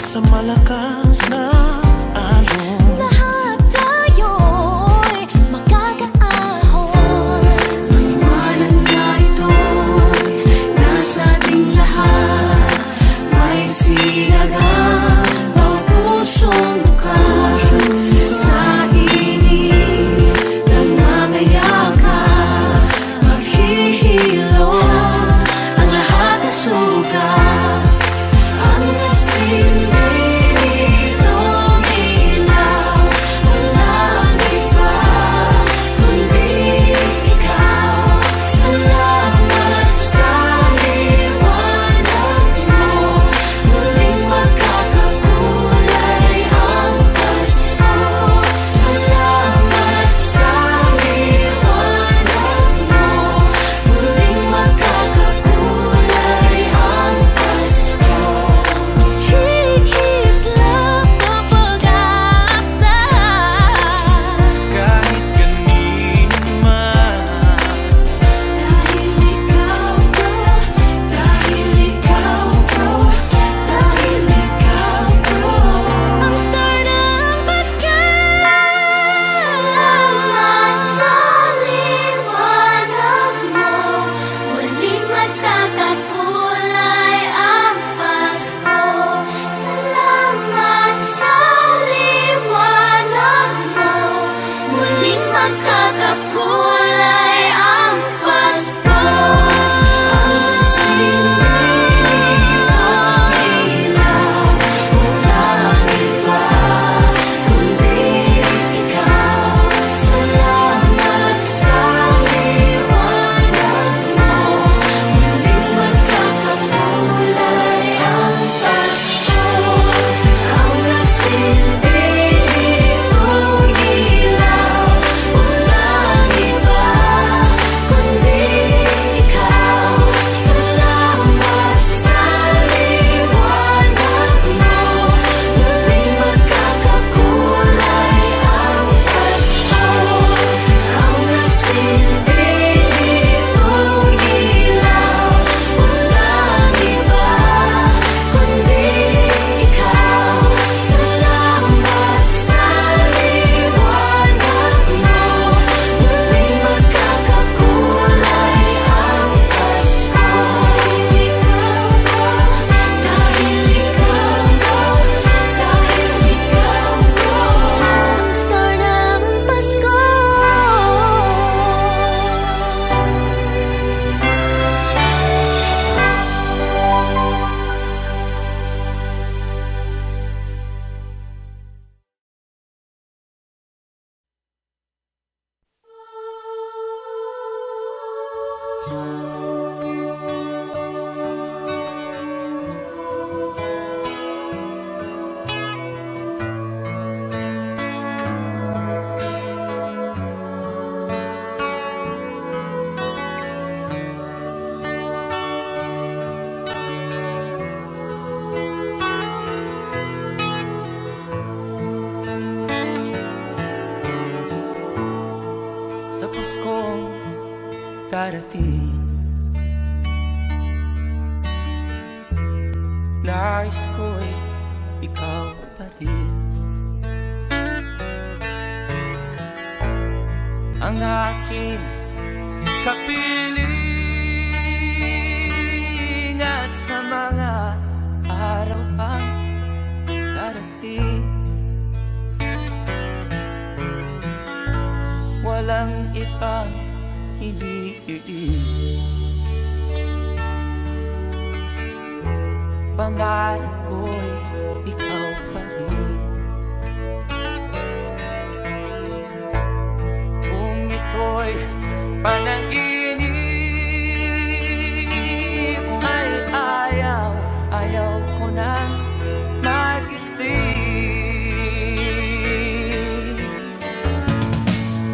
sa malakas na alon. Lahat tayo'y magkakaahon. Paliwanag na ito'y nasa ating lahat. May sinagang bawat pusong bukas. Sa init ng mga yakap, maghihilom ang lahat ng sugat. Ang nasilbi nitong ilaw, walang iba kundi ikaw. Salamat sa liwanag mo, muling magkakakulay ang Pasko. Salamat sa liwanag mo, muling magkakakulay ang Pasko. Kikis lang ang pag-asa. Kahit kanino man, Dahil ikaw ko, dahil ikaw ko, dahil ikaw ko. Ang star ng Pasko. Salamat sa liwanag mo, muling magkakakulay ang Pasko. Salamat sa liwanag mo, muling magkakakulay ang Pasko. Ang silbi ng ilaw, walang iba kundi ikaw. Salamat sa liwanag mo, muling magkakakulay ang Pasko. Ang nasilbi nitong ilaw, walang iba kundi ikaw. Salamat sa liwanag mo, muling magkakakulay ang Pasko. Ang nasilbi nitong ilaw, walang iba kundi ikaw. Salamat sa liwanag mo, muling magkakakulay ang Pasko. Dahil ikaw ko, dahil ikaw ko. Ang star ng Pasko. sa Paskong darating, nais ko'y ikaw pa rin ang aking kapiling at sa mga araw ang darating. Walang ibang hinihiling, pangarap ko'y ikaw pa rin. Kung ito'y panaginip ay ayaw ko nang magising.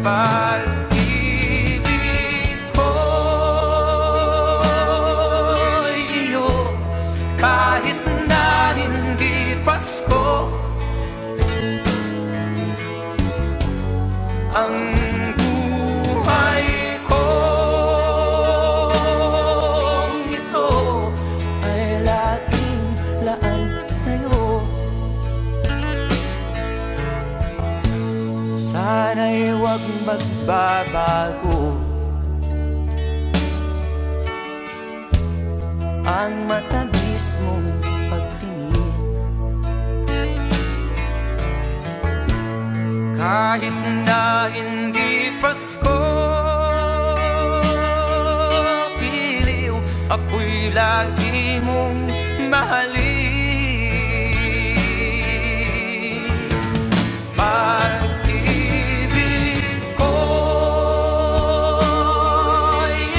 Pag-ibig ko'y iyo, kahit na hindi Pasko. Ang buhay kong ito ay laging laan sa'yo. Sana'y huwag magbabago ang matamis mong pagtingin. Kahit na hindi Pasko, piliw ako'y lagi mong mahalin. Pag-ibig ko'y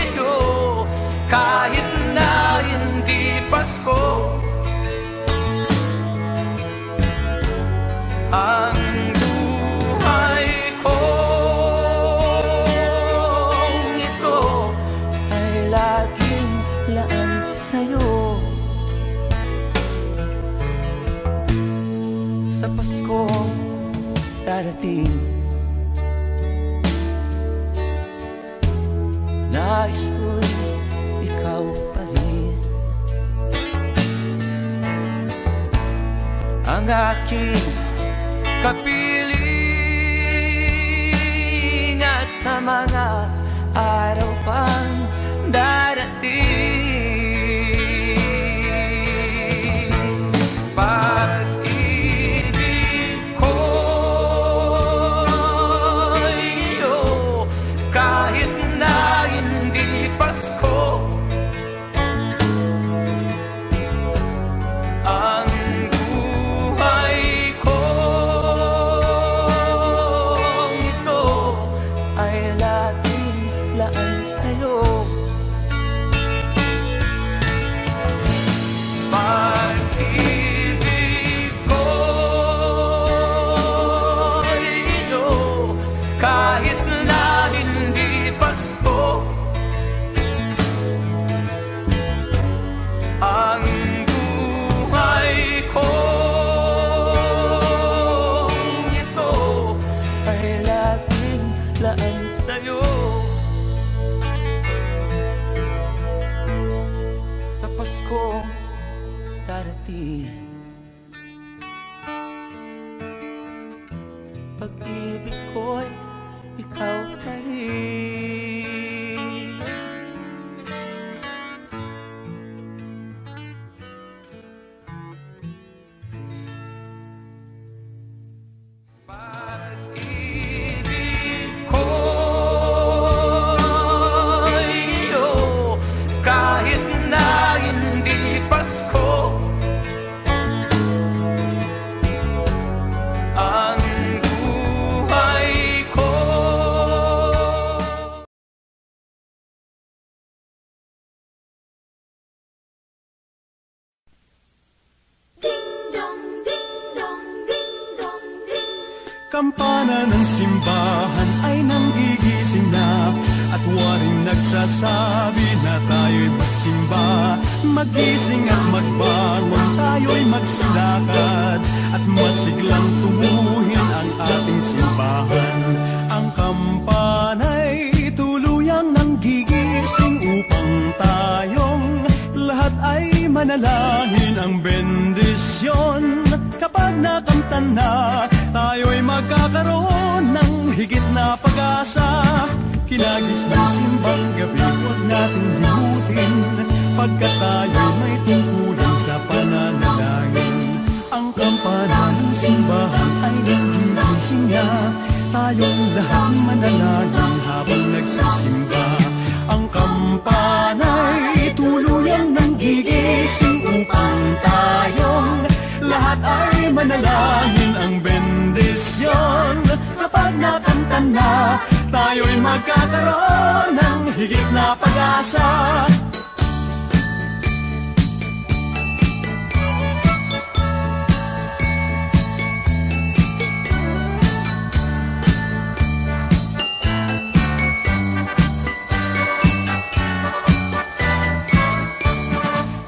iyo, kahit na hindi Pasko. Ang buhay kong ito ay laging laan sa'yo. Sa Pasko darating, nais ko'y ikaw pa rin ang aking kapiling, at sa mga araw pang darating, pag-ibig ko'y iyo, kahit na hindi Pasko. Ang buhay kong ito ay laging laan sa'yo. Pag-ibig ko'y iyo, kahit na hindi Pasko. Ang buhay kong ito ay laging laan sa'yo. Sa Pasko darating, pag-ibig ko'y ikaw pa rin. Pag-ibig ko'y iyo, kahit na hindi Pasko. Ang buhay ko Kampana ng simbahan ay nanggigising na, at waring nagsasabi na tayo'y magsimba. Magising at magbangon, tayo'y magsilakad, at masiglang tunguhin ang ating simbahan. Ang kampana'y tuluyang nanggigising upang tayong lahat ay manalangin ang bendisyon. Kapag nakanta na, tayo'y magkakaroon ng higit na pag-asa. Kinagis ng simbang gabi, huwag nating limutin, pagkat tayo'y may tungkulin sa pananalangin. Ang kampana ng simbahan ay nanggigising niya, tayong lahat manalangin habang nagsisimba. Ang kampana'y tuluyang nanggigising upang tayong lahat ay manalangin ang bendisyon. Kapag nakanta na, tayo'y magkakaroon ng higit na pag-asa.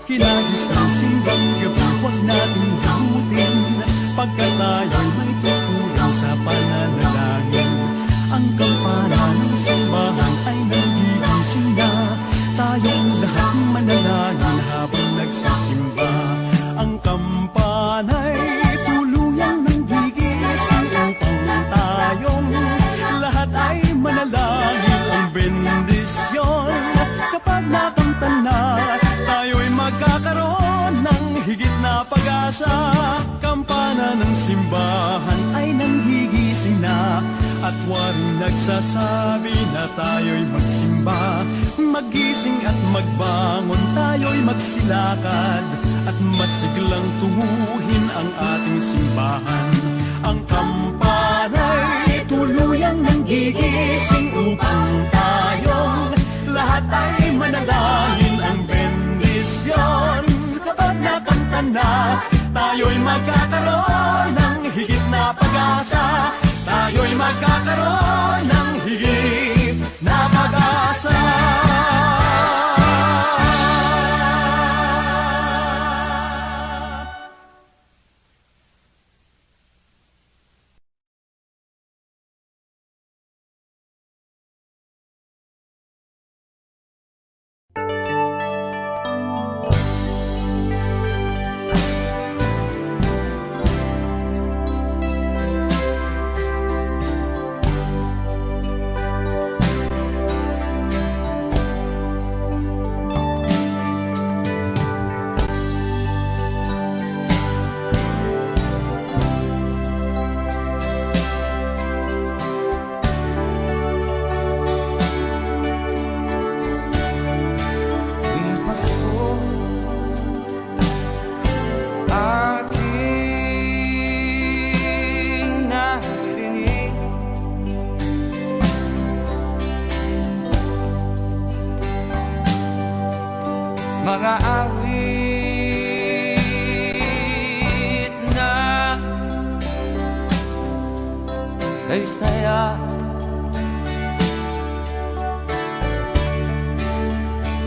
Kinagis ng simbang gabi, huwag nating limutin, pagkat tayo'y may tungkulin sa pananalangin. Ang kampana ng simbahan ay nanggigising na, tayong lahat manalangin habang nagsisimba. Ang kampana'y tuluyang nanggigising upang tayong bintana ng simbahan ay nanghigising na, at waring nagsasabi na tayo'y magsimba. Magising at magbangon, tayo'y magsilakad, at masiglang tunguhin ang ating simbahan. Ang kampana'y tuluyang nanggigising upang tayong lahat ay manalangin ang bendisyon. Kapag nakanta na, tayo'y magkakaroon ng higit na pag-asa. Tayo'y magkakaroon ng higit na pag-asa. Mga awit na kay saya,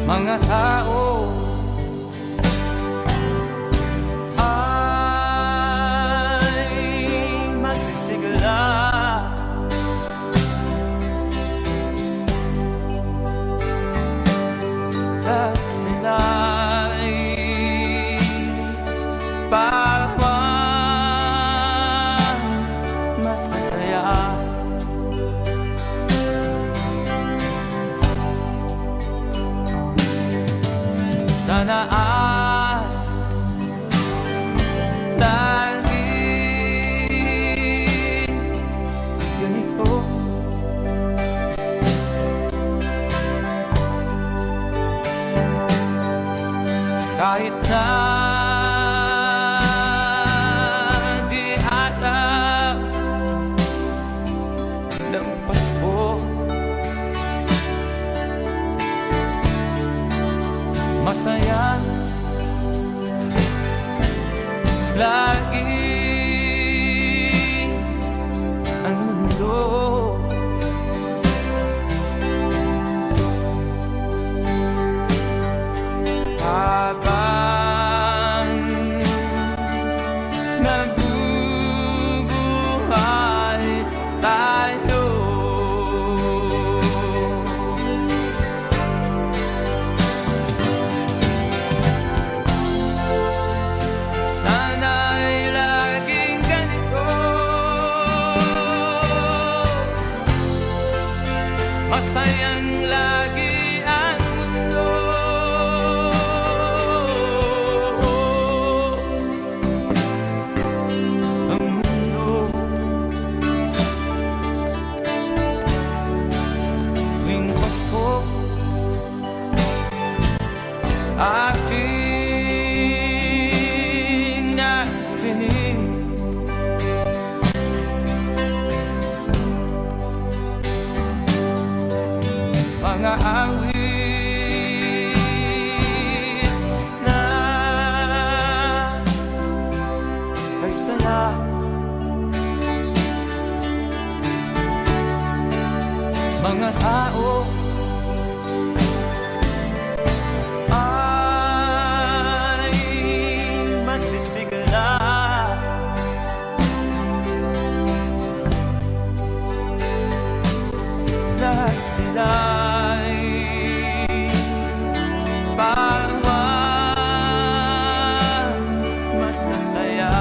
mga tao ay masisigla. At sila'y parang masasaya. Sana ay laging ganito. Kahit na di harap ng Pasko, masaya lagi ang mundo. Habang nabubuhay tayo, sana'y laging ganito. Masayang lagi ang mundo. Aking narinig mga awit na kay saya, mga tao ay masisigla. Lahat sila'y parang masasaya.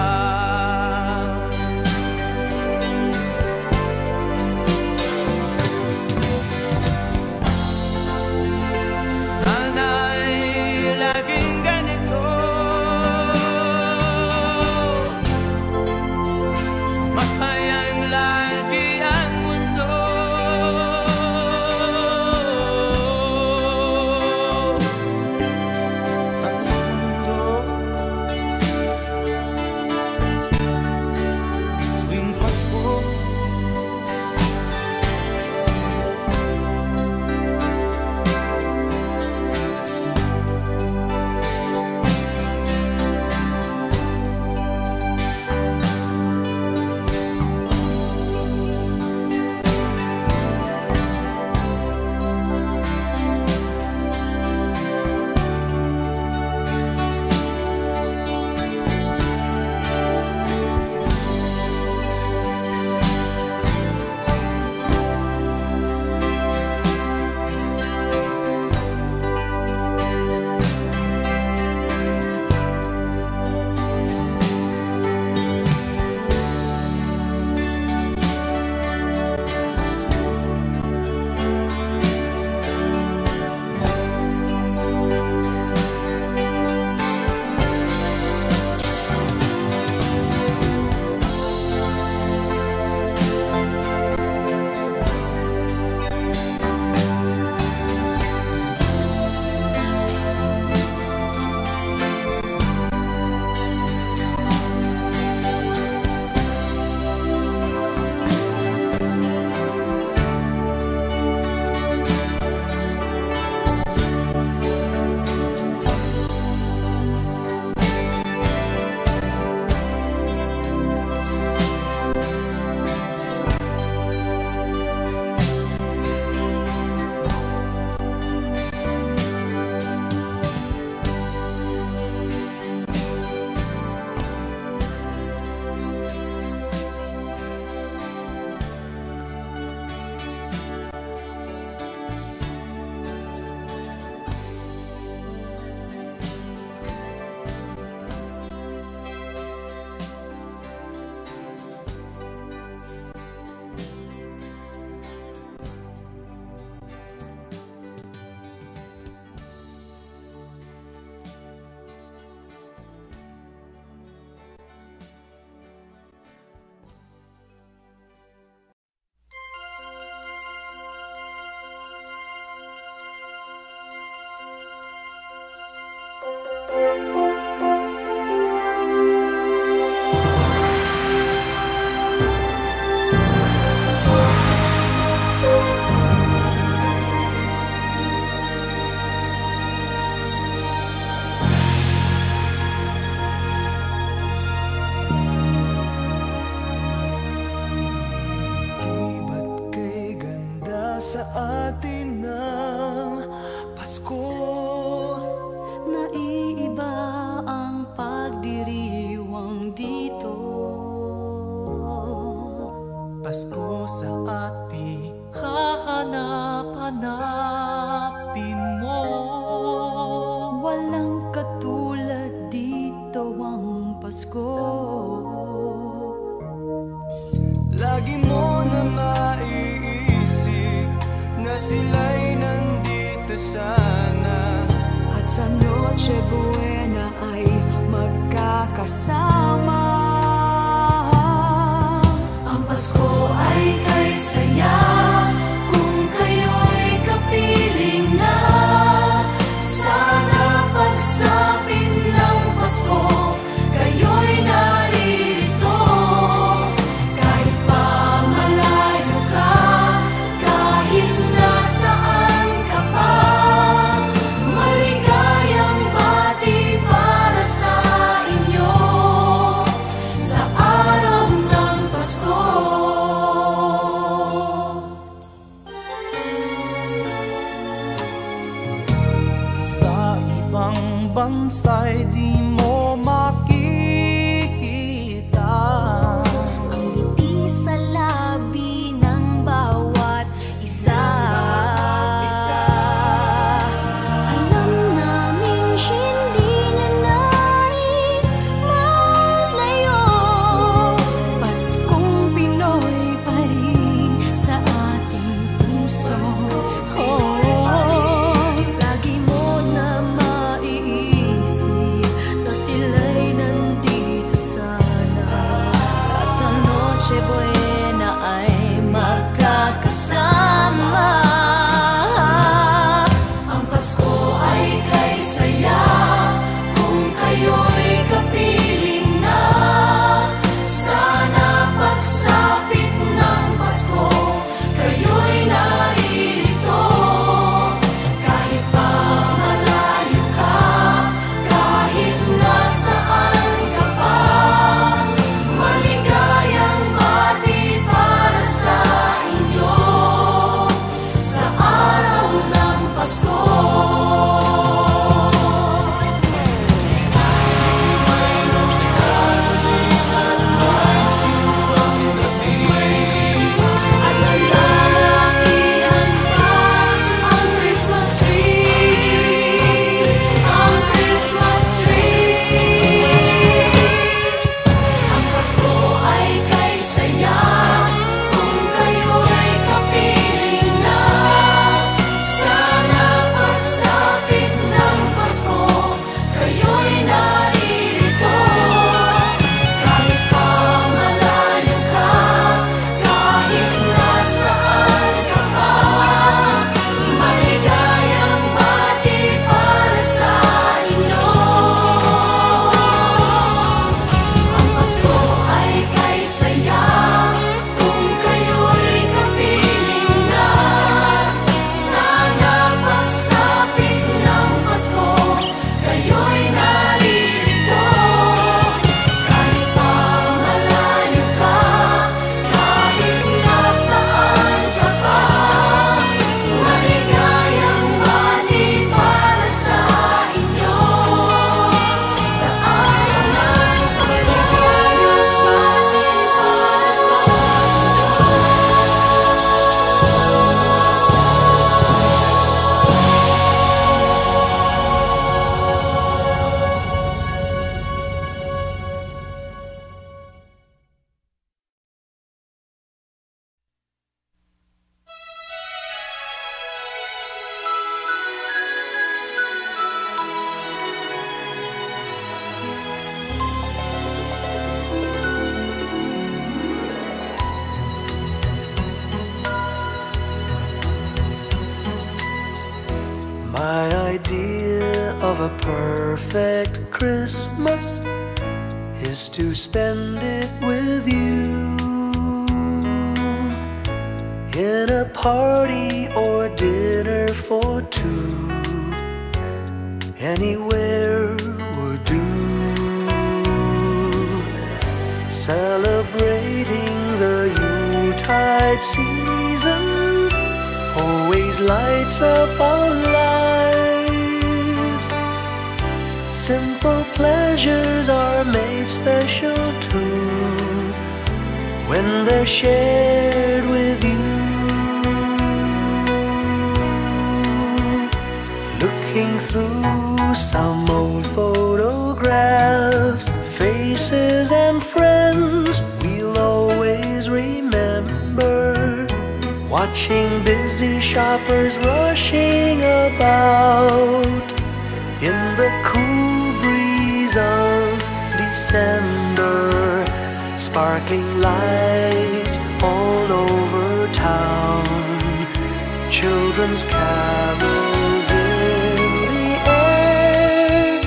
Pasko sa ating hahanap-hanapin mo. Walang katulad dito ang Pasko. Lagi mo na maiisip na sila'y nandito sana, At sa Noche Buena ay magkakasama. Ang Pasko ay kay saya kung kayo'y kapiling na. Sana pagsapit ng Pasko, kayo'y naririto. Kahit pa malayo ka, kahit nasaan ka pa, maligayang bati para sa inyo sa araw ng Pasko. sa ibang bansa'y di mo makikita. Ang ngiti sa labi ng bawat isa. Alam naming hindi na nais maglayo. Paskong Pinoy pa rin sa ating puso. Lagi mo na maiisip na sila'y nandito sana. At sa Noche Buena ay magkakasama. Ang Pasko ay kay saya kung kayo'y kapiling na. Sana pagsapit ng Pasko, kayo'y naririto. Kahit pa malayo ka, kahit nasaan ka pa, maligayang bati para sa inyo sa araw ng Pasko. At nalalakihan pa ang Christmas tree, ang Christmas tree. Ang Pasko ay kay saya kung kayo'y kapiling na. Sana pagsapit ng Pasko, kayo'y naririto. Kahit pa malayo ka, kahit nasaan ka pa, maligayang bati para sa inyo. Ang Pasko ay kay saya kung kayo'y kapiling na. Sana pagsapit ng Pasko, kayo'y naririto. Kahit pa malayo ka, kahit nasaan ka pa, maligayang bati para sa inyo sa araw ng Pasko. My idea of a perfect Christmas is to spend it with you in a party or dinner for two. Anywhere would do. Celebrating the Yuletide season always lights up our lives. Simple pleasures are made special too when they're shared some old photographs, faces and friends we'll always remember. Watching busy shoppers rushing about in the cool breeze of December. Sparkling lights all over town, children's carols in the air.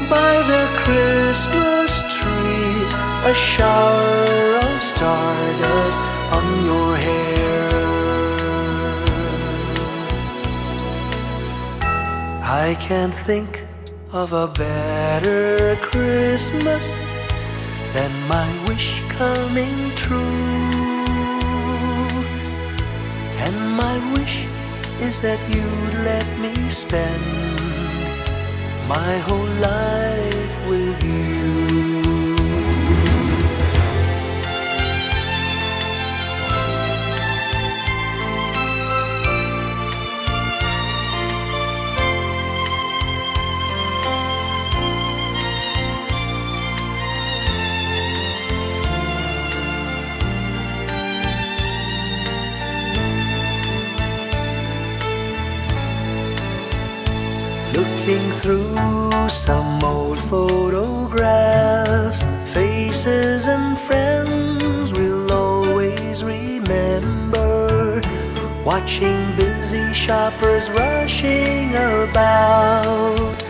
By the Christmas tree, a shower of stardust on your hair. I can't think of a better Christmas than my wish coming true. And my wish is that you'd let me spend my whole life with you. Looking through some old photographs, faces and friends we'll always remember. Watching busy shoppers rushing about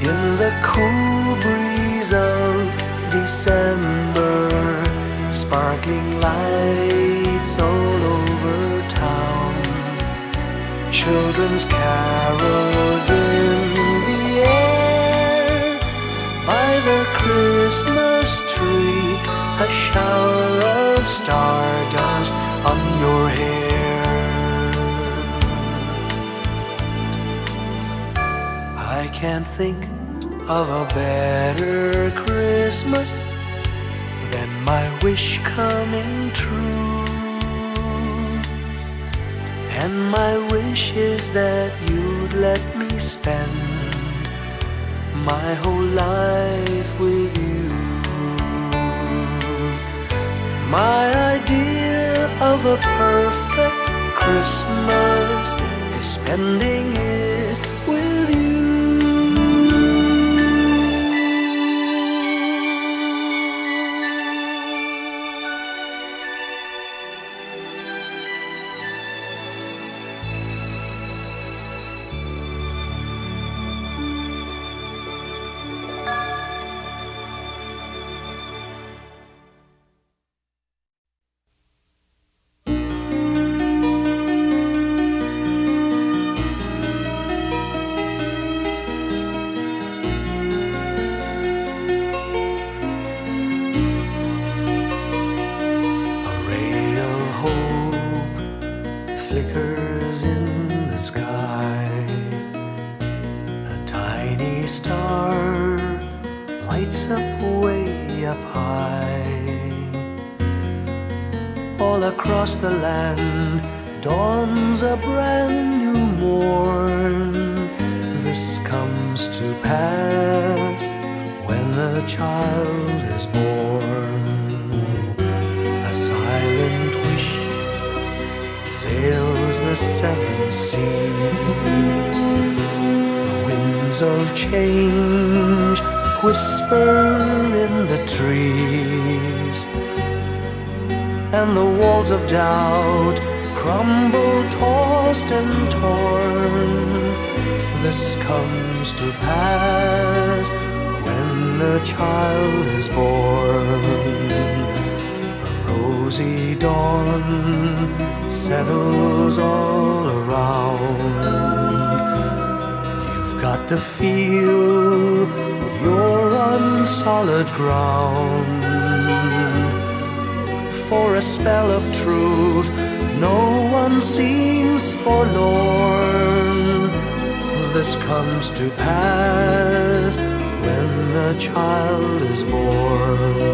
in the cool breeze of December. Sparkling lights all over town, children's carols in the air. By the Christmas tree, a shower of stardust on your hair. I can't think of a better Christmas than my wish coming true. And my wish is that you'd let me spend my whole life with you. My idea of a perfect Christmas is spending it with you. Flickers in the sky, a tiny star lights up way up high. All across the land dawns a brand new morn. This comes to pass when a child is born. A silent wish sails the seven seas. The winds of change whisper in the trees, and the walls of doubt crumble, tossed and torn. This comes to pass when a child is born. A rosy dawn settles all around. You've got to feel you're on solid ground. For a spell of truth, no one seems forlorn. This comes to pass when a child is born.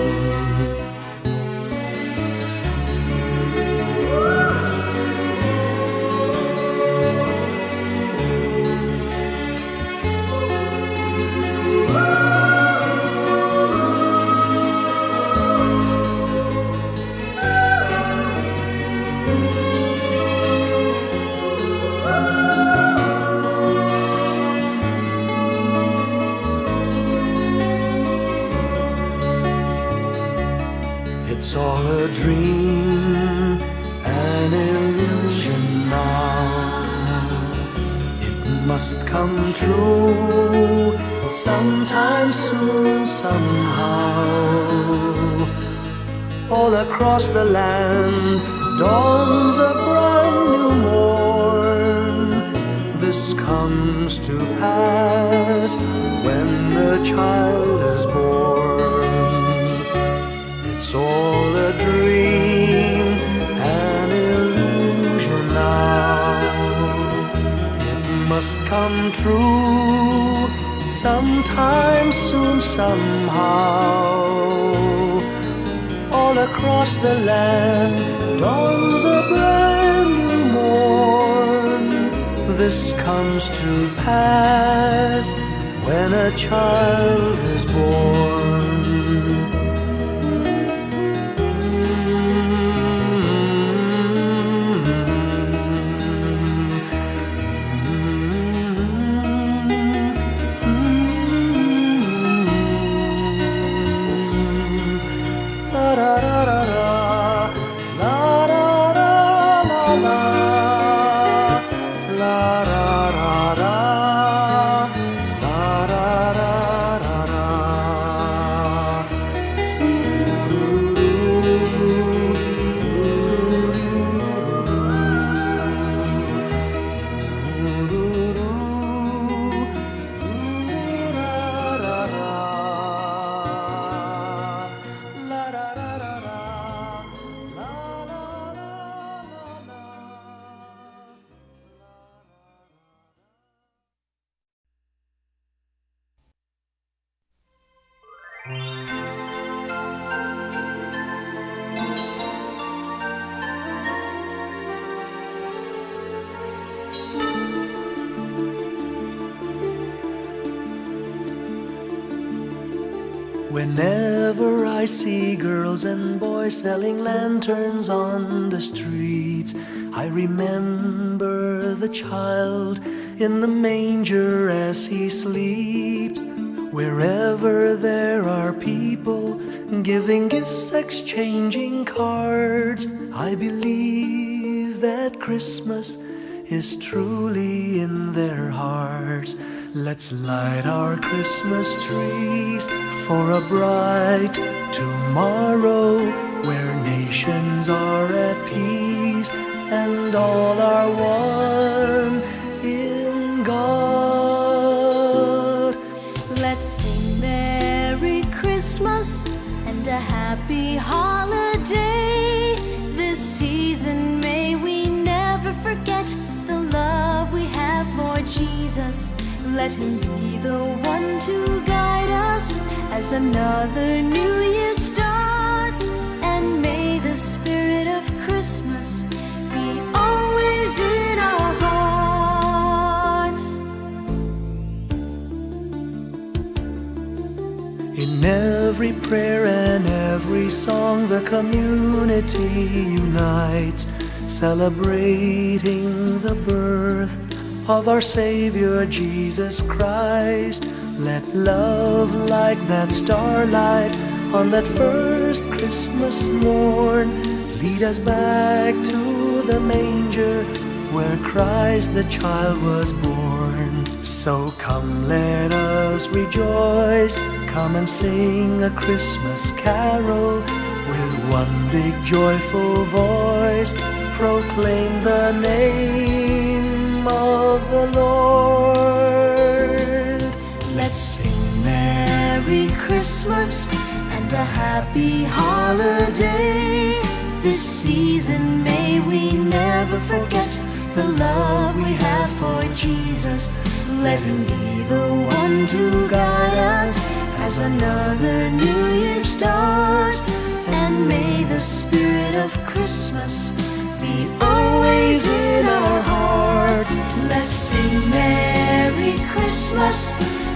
all a dream, an illusion now. It must come true sometime soon, somehow. All across the land dawns a brand new morn. This comes to pass when the child is born. It's all a dream, an illusion now. It must come true sometime soon, somehow. All across the land dawns a brand new morn. This comes to pass when a child is born. Whenever I see girls and boys selling lanterns on the streets, I remember the child in the manger as he sleeps. Wherever there are people giving gifts, exchanging cards, I believe that Christmas is truly in their hearts. Let's light our Christmas trees for a bright tomorrow, where nations are at peace and all are one in God. Let's sing Merry Christmas and a happy holiday. This season may we never forget the love we have for Jesus. Let him be the one to guide us as another new year starts. And may the spirit of Christmas be always in our hearts. In every prayer and every song, the community unites, celebrating the birth of our Savior Jesus Christ. Let love like that starlight on that first Christmas morn lead us back to the manger where Christ the child was born. So come, let us rejoice, come and sing a Christmas carol with one big joyful voice. Proclaim the name of the Lord. Let's sing Merry Christmas and a happy holiday. This season may we never forget the love we have for Jesus. Let him be the one to guide us as another new year starts. And may the spirit of Christmas be always in our hearts. Let's sing Merry Christmas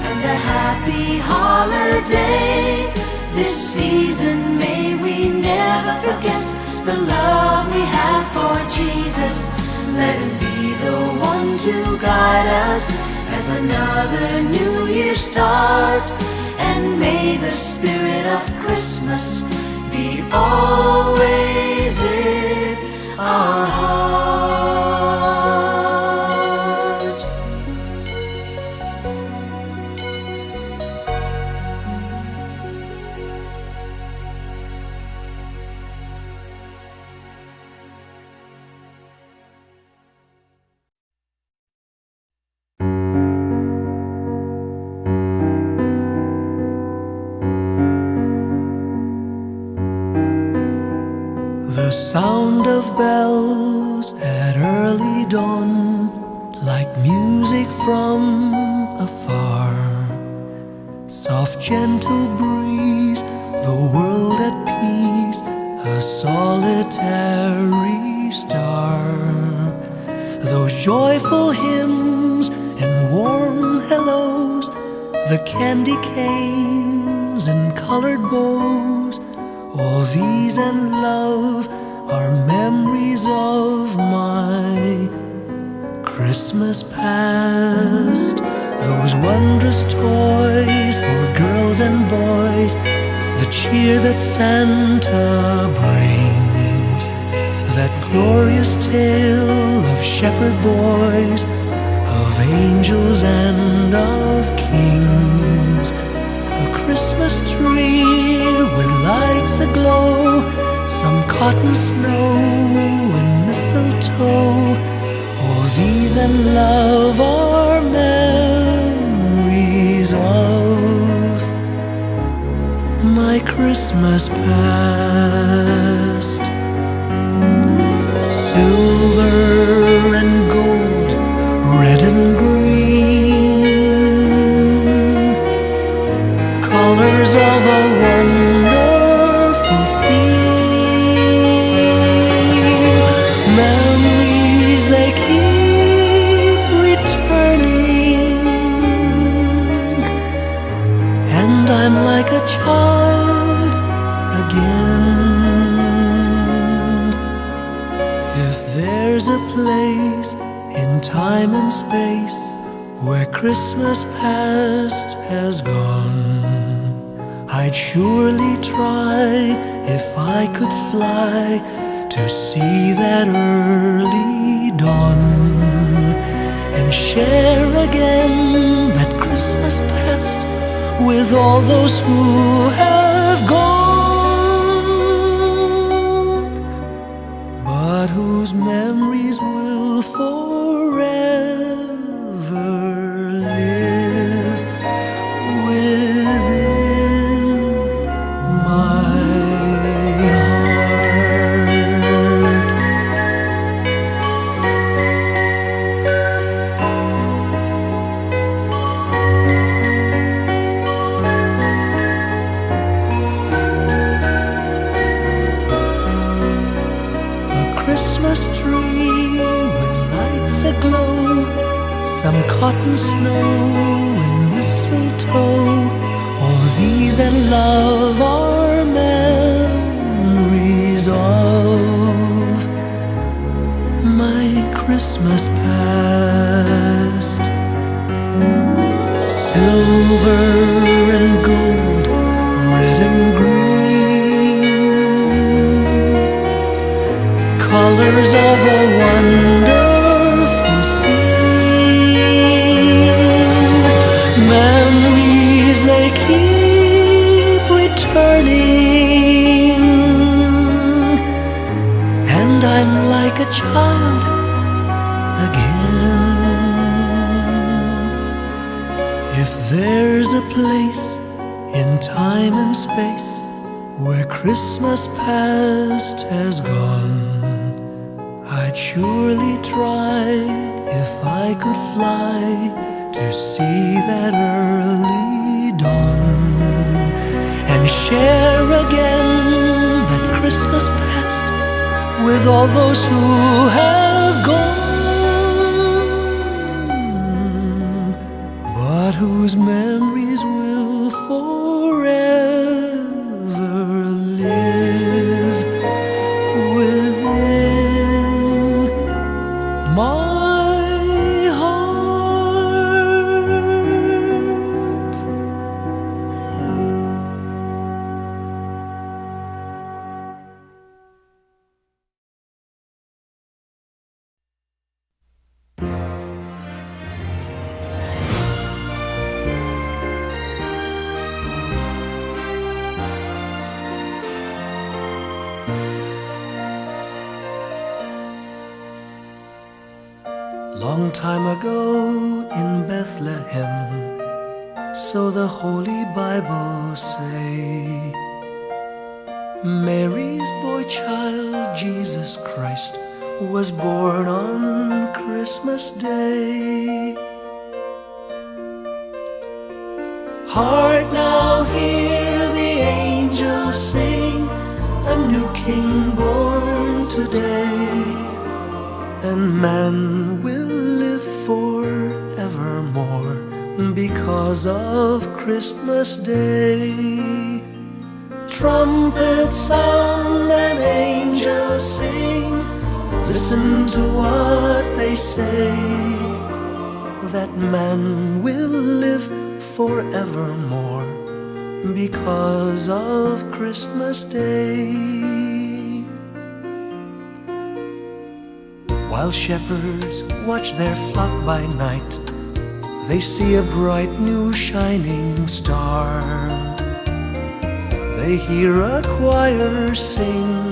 and a happy holiday. This season may we never forget the love we have for Jesus. Let him be the one to guide us as another new year starts. And may the spirit of Christmas be always in our hearts. The sound of bells at early dawn, like music from afar. Soft gentle breeze, the world at peace, a solitary star. Those joyful hymns and warm hellos, the candy canes and colored bows, all these and love are memories of my Christmas past. Those wondrous toys for girls and boys, the cheer that Santa brings, that glorious tale of shepherd boys, of angels and of kings. A Christmas tree with lights aglow, some cotton snow and mistletoe, all these and love are memories of my Christmas past. Silver and gold, red and green, colors of a wonderful scene. Memories they keep returning, and I'm like a child again. If there's a place in time and space where Christmas past has gone, I'd surely try, if I could fly, to see that early dawn, and share again that Christmas past with all those who have gone, but whose memories will forever live within my heart. A Christmas tree with lights aglow, some cotton snow and mistletoe, all these and love are memories of my Christmas past. Silver and gold, red and green, colors of a wonderful scene. Memories they keep returning, and I'm like a child again. If there's a place in time and space where Christmas past has gone, I'd surely try, if I could fly, to see that early dawn, and share again that Christmas past with all those who have gone, but whose memories will forever live within my heart. Long time ago in Bethlehem, so the Holy Bible say, Mary's boy child, Jesus Christ, was born on Christmas Day. Hark now, hear the angels sing, a new king born today, and man will live forevermore because of Christmas Day. Trumpets sound and angels sing, listen to what they say, that man will live forevermore because of Christmas Day. While shepherds watch their flock by night, they see a bright new shining star. They hear a choir sing,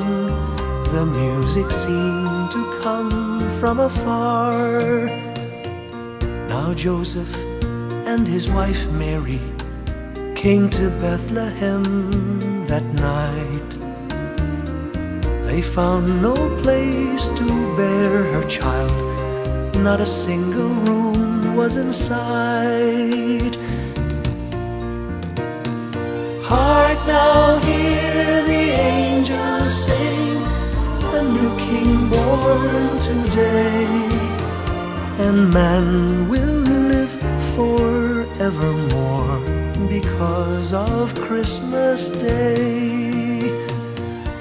the music seemed to come from afar. Now Joseph and his wife Mary came to Bethlehem that night. They found no place to bear her child, not a single room was in sight. Hark now, hear the angels sing, a new king born today, and man will live forevermore because of Christmas Day.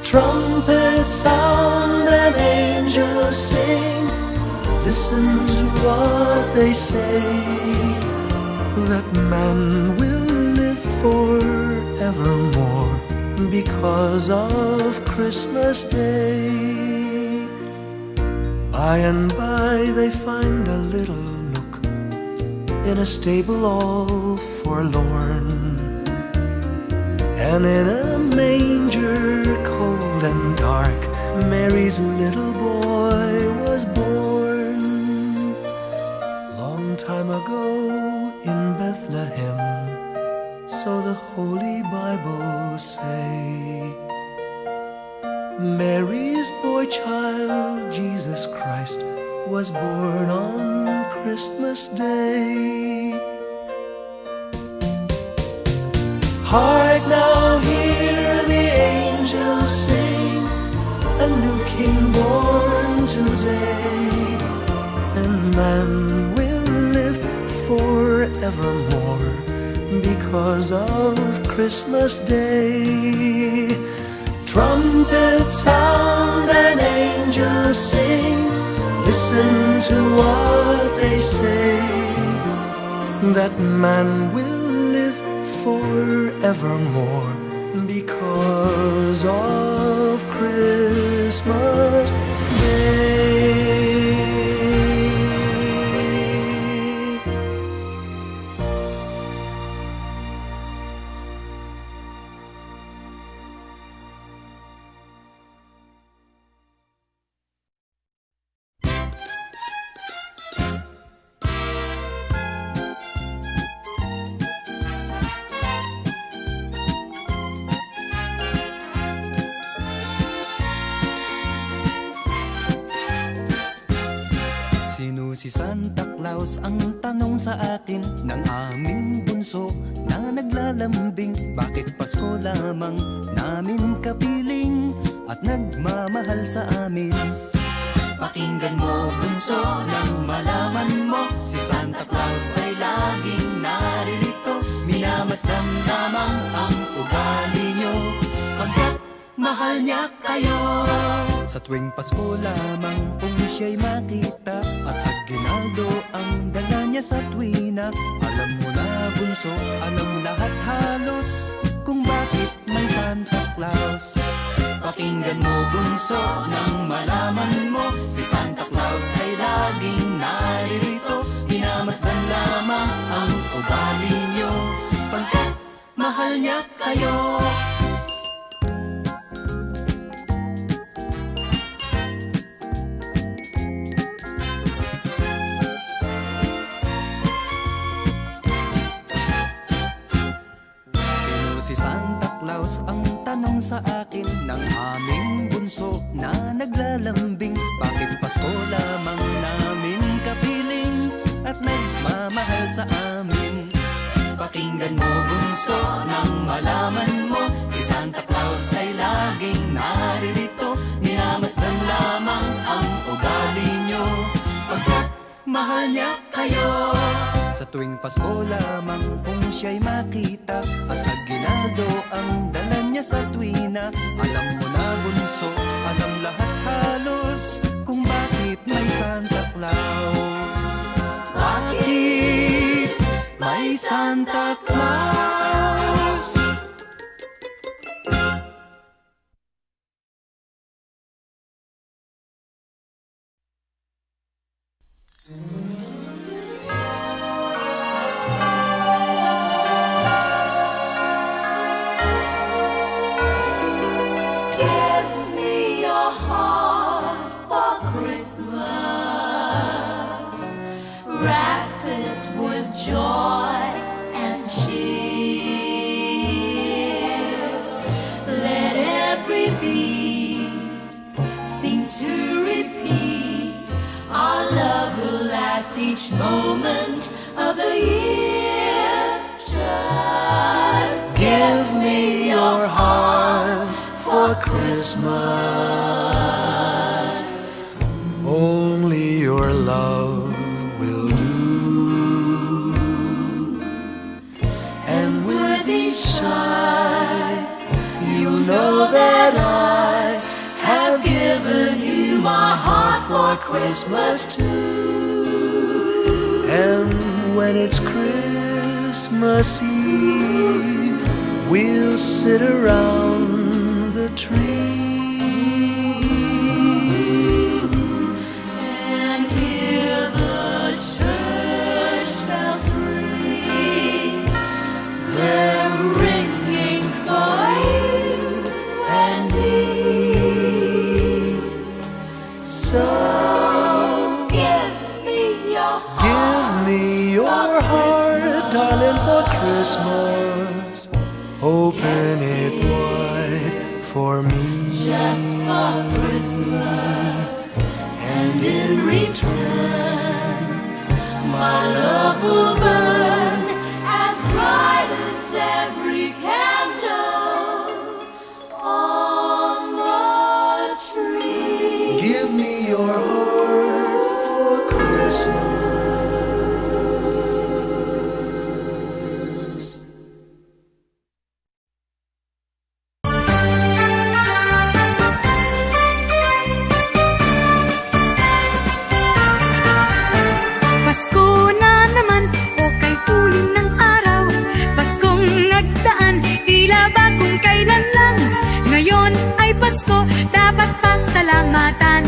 Trumpets sound and angels sing, listen to what they say, that man will live forevermore because of Christmas Day. By and by they find a little nook in a stable all forlorn, and in a manger cold and dark, Mary's little boy was born. Long time ago in Bethlehem, so the Holy Bible say, Mary's boy child, Jesus Christ, was born on Christmas Day. Hark now, hear the angels sing, a new king born today, and man will live forevermore because of Christmas Day. Trumpets sound and angels sing, listen to what they say, that man will live forevermore because of Christmas Day. Sino si Santa Claus? Ang tanong sa akin ng aming bunso na naglalambing. Bakit Pasko lamang namin kapiling at nagmamahal sa amin? Pakinggan mo bunso nang malaman mo, si Santa Claus ay laging naririto. Minamasdan lamang ang ugali nyo, pagkat mahal niya kayo. Sa tuwing Pasko lamang kung siya'y makita at aginaldo ang dala niya sa tuwina. Alam mo na bunso, alam lahat halos kung bakit may Santa Claus. Pakinggan mo bunso nang malaman mo, si Santa Claus ay laging naririto. Minamasdan lamang ang ugali nyo, pagkat mahal niya kayo. naglalambing. Bakit Pasko lamang namin kapiling at nagmamahal sa amin? Pakinggan mo bunso nang malaman mo, si Santa Claus ay laging naririto. Minamasdan lamang ang ugali nyo, pagkat mahal niya kayo. Sa tuwing Pasko lamang kung siya'y makita at aginaldo ang dala niya sa tuwina. Alam mo na bunso, alam lahat halos kung bakit may Santa Claus. Bakit may Santa Claus? Each moment of the year, just give me your heart for Christmas. Only your love will do, and with each sigh, you'll know that I have given you my heart for Christmas too. and when it's Christmas Eve, we'll sit around the tree and hear the church bells ring. They're ringing for you and me. So give me your heart, darling, for Christmas. Open it wide for me, just for Christmas, and in return, my love will burn as bright as every candle on the tree. give me your heart for Christmas. Pasko na naman, o kay tuling ng araw. Paskong nagdaan, tila ba kung kailan lang. Ngayon ay Pasko, dapat pasalamatan.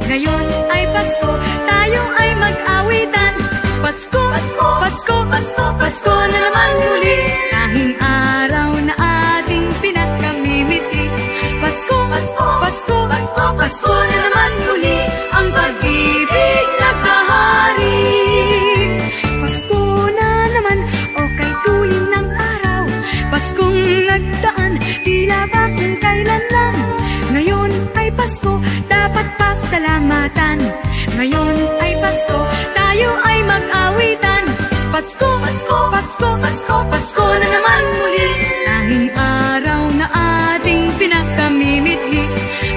Ngayon ay Pasko, tayo ay mag-awitan. Pasko, Pasko, Pasko, Pasko, Pasko na naman muli. Tanging araw na ating pinakamimiti. Pasko, Pasko, Pasko, Pasko, Pasko na naman muli. Ang pag-ibig nagkahari. Pasko na naman, o kay tuwing ng araw. Paskong nagdaan, tila ba kung kailan lang. Ngayon ay Pasko, dapat pasalamatan. Ngayon ay Pasko, tayo ay mag-awitan. Pasko, Pasko, Pasko, Pasko, Pasko na naman muli. Tanging araw na ating pinakamimithi.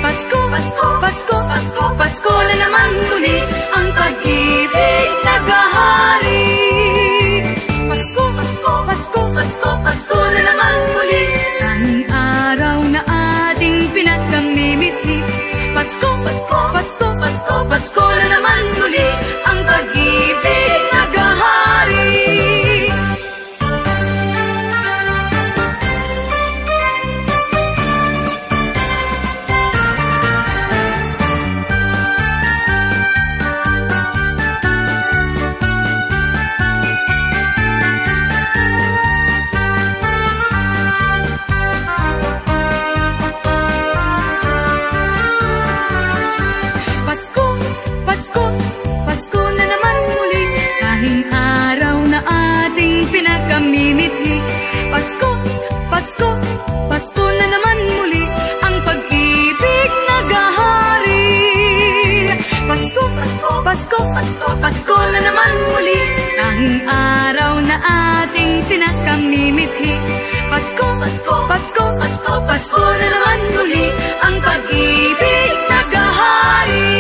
Pasko, Pasko, Pasko, Pasko, Pasko na naman muli. Ang pag-ibig naghahari. Pasko, Pasko, Pasko, Pasko, Pasko na naman muli. Tanging araw na ating pinakamimithi. Pasko, Pasko, Pasko, Pasko, Pasko na naman muli. Ang pag-ibig naghahari. Pasko, Pasko, Pasko na naman muli. Tanging araw na ating pinakamimithi. Pasko, Pasko, Pasko na naman muli. Ang pag-ibig naghahari. Pasko, Pasko, Pasko na naman muli, tanging araw na ating pinakamimithi. Pasko, Pasko, Pasko, Pasko, Pasko na naman muli, ang pag-ibig naghahari.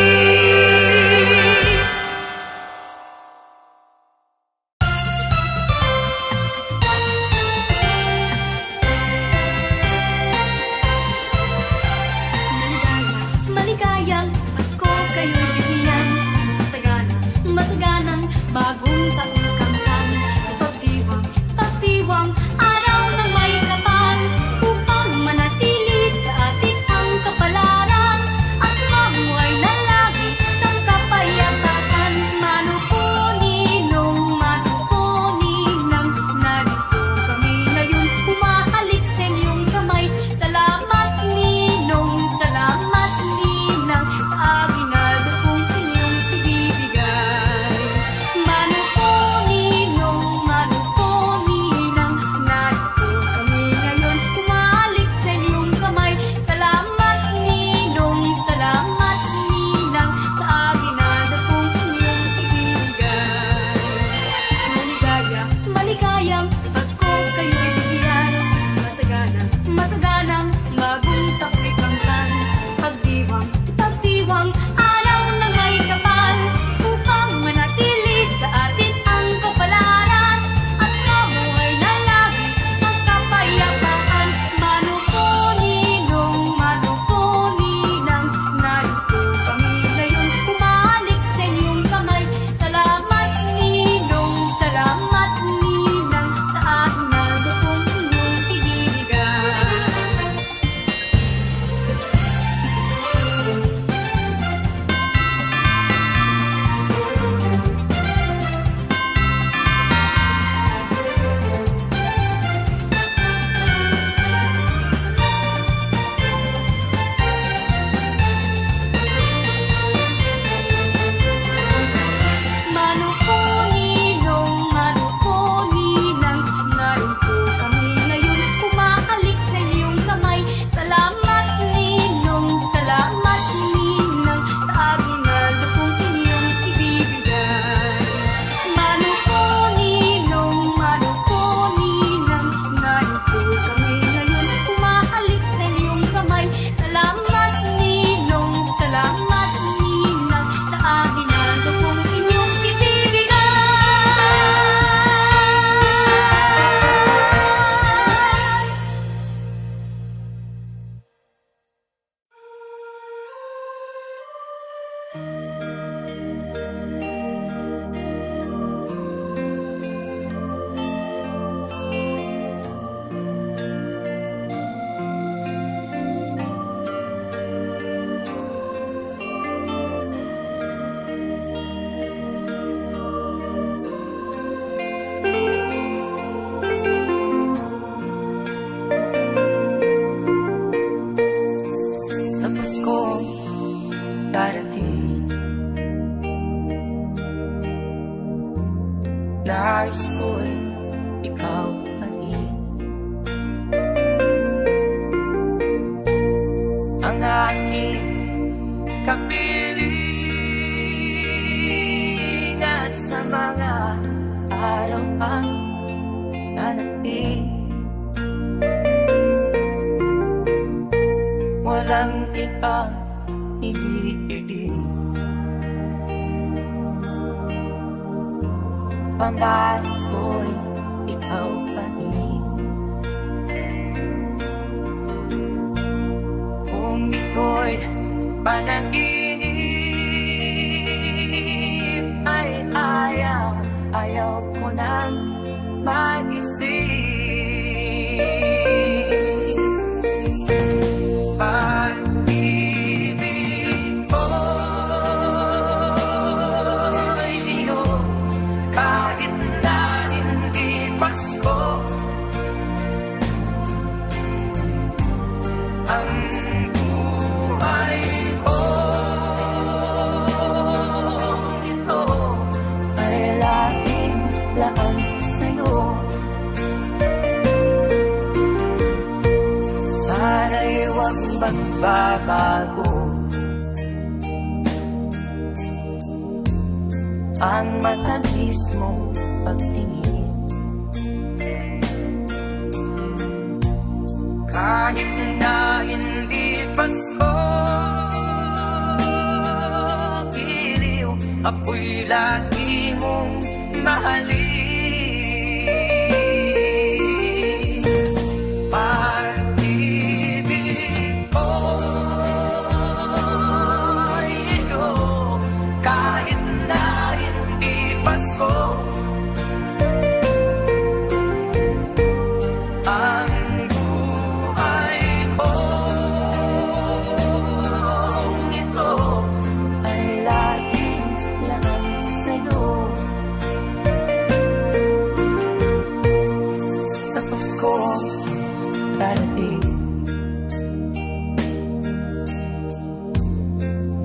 Maligayang Pasko kayo'y bigyan, masaganang bagong taong kamtan. Pagdiwang, pagdiwang, araw ng may kapal, upang manatili sa atin ang kapalaran, at mabuhay na lagi sa kapayapaan. Manukuninong, manukuninang, narito kami ngayon, humahalik sa iyong kamay. Salamat ninong, salamat ninang, sa aginaldo kong inyong ibibigay. Manukuninong, manukuninang, narito kami ngayon, humahalik sa iyong kamay. Salamat ninong, salamat ninang, sa aginaldo kong inyong ibibigay. Maligayang, maligayang Pasko kayo'y bigyan, masaganang, masaganang, bagong tao'y kamtan. Pagdiwang, pagdiwang, araw ng may kapal, upang manatili sa atin ang kapalaran, at mabuhay na lagi ang kapayapaan. Manukuninong, manukuninang, narito kami ngayon, humahalik sa inyong kamay. Salamat ninong, salamat ninang, sa aginaldo kong inyong ibibigay. Manukuninong, manukuninang, narito kami ngayon, humahalik sa iyong kamay. Salamat ninong, salamat ninang, sa aginaldo kong inyong ibibigay. Manukuninong, manukuninang, narito kami ngayon, humahalik sa iyong kamay. Salamat ninong, salamat ninang, sa aginaldo kong inyong ibibigay. Sa Pasko darating, nais ko'y ikaw pa rin, ang aking kapiling, at sa mga araw pang darating, walang ibang iiibig. Pangarap ko'y ikaw pa rin, kung ito'y panaginip, ay ayaw ko nang mag-isip. Pag-ibig mo'y diyo, kahit na hindi Pasko, ang buhay ko ito ay laging laan sa'yo. Sana'y huwag magbabago, ang matamis mong pagtingin. Kahit na hindi Pasko, iliw ako'y lagi mong mahalin.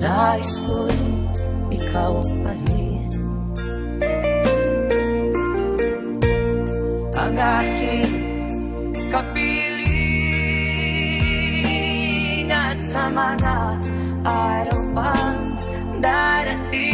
Nais ko'y ikaw pahin, ang aking kapiling at sa mga araw pang darating.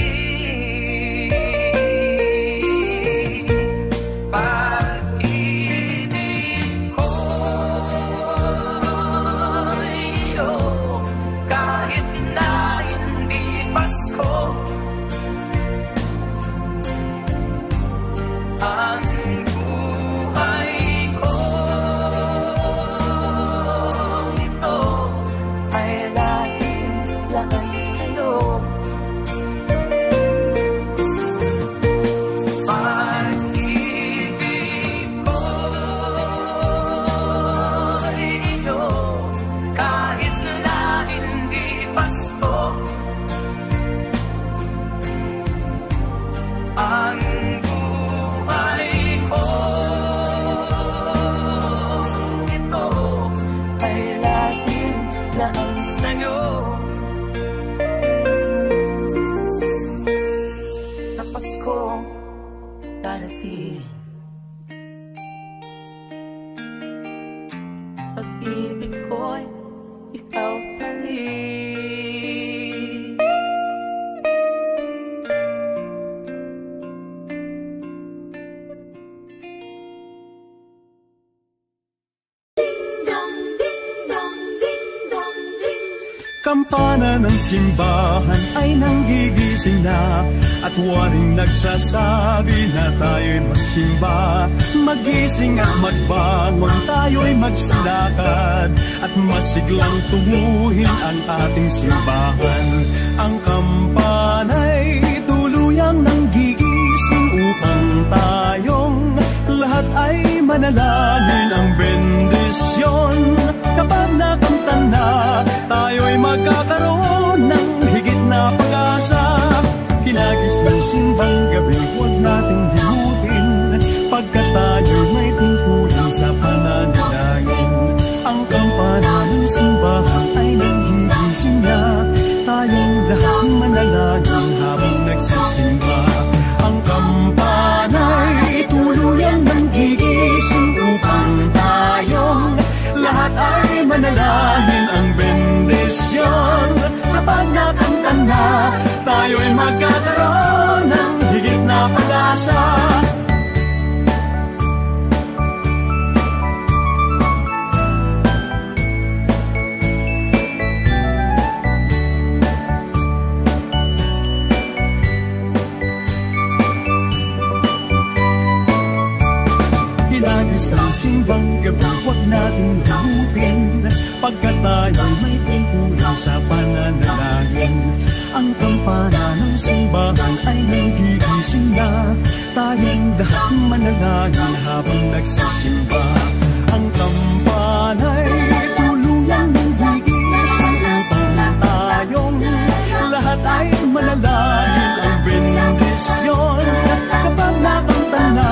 Pag-ibig ko'y ikaw pa rin. Kampana ng simbahan ay nanggigising na, at waring nagsasabi na tayo'y magsimba. Magising at magbangon, tayo'y magsilakad, at masiglang tubuhin ang ating simbahan. Ang kampana'y tuluyang nanggigising upang tayong lahat ay manalangin ang bendisyon. Kapag nakamta na, tayo'y magkakaroon ng higit na pag-asa. Hinagis ng simbang gabi, huwag nating himutin, pagkat tayo may tungkulin sa pananalangin. Ang kampana ng simbahan ay nanggigising na, tayong lahat manalangin habang nagsisimba. Ang kampana'y tuluyang nanggigising upang tayong lahat ay manalangin ang bendisyon. Kapag nakamtan na, tayo'y magkakaroon ng higit na pag-asa. Hinagis ng simbang gabi, huwag natin limutin, pagkat tayo'y may tungkulin sa pananalangin. Ang kampana ng simbahan ay nanggigising na, tayong lahat manalangin habang nagsisimba. Ang kampana'y tuluyang nanggigising upang tayong lahat ay manalangin ang bendisyon. Kapag nakamta na,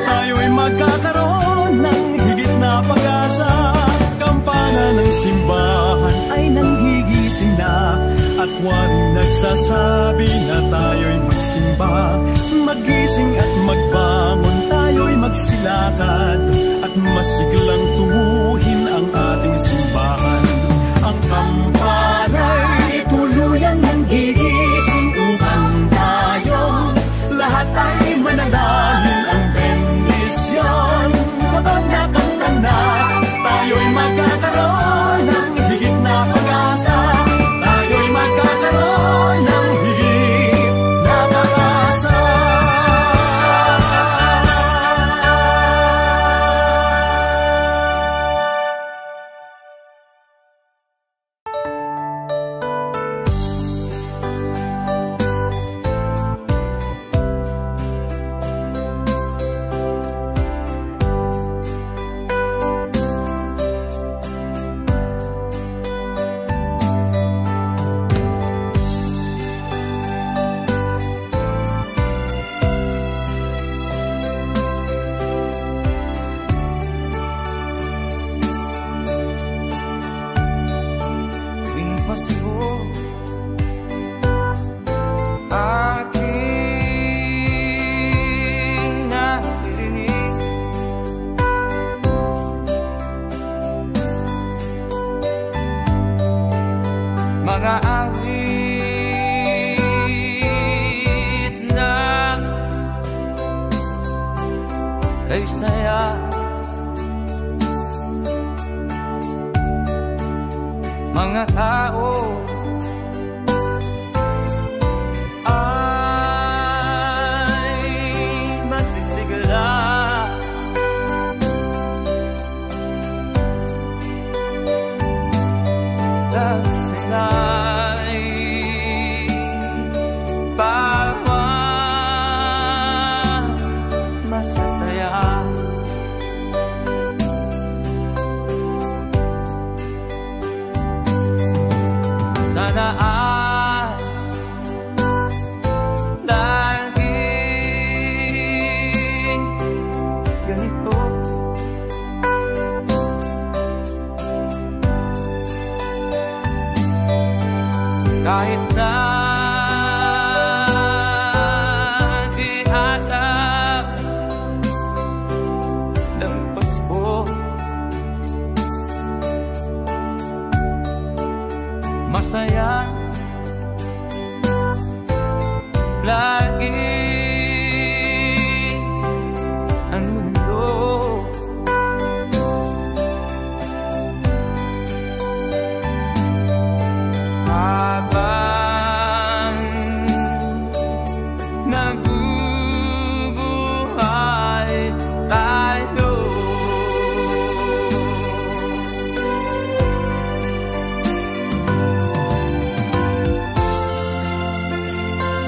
tayo'y magkakaroon ng higit na pag-asa. Kampana ng simbahan ay nanggigising na, at waring nagsasabi na tayo'y magsimba. Magising at magbangon, tayo'y magsilakad, at masiglang tubuhin ang ating simbahan. Ang kampana'y tuluyang nanggigising upang tayong kay saya. Mga tao ay masisigla at sila'y bawa masasaya. Sana ay laging ganito, kahit na di alam ng Pasko. Masaya lagi ang mundo, habang nabubuhay tayo.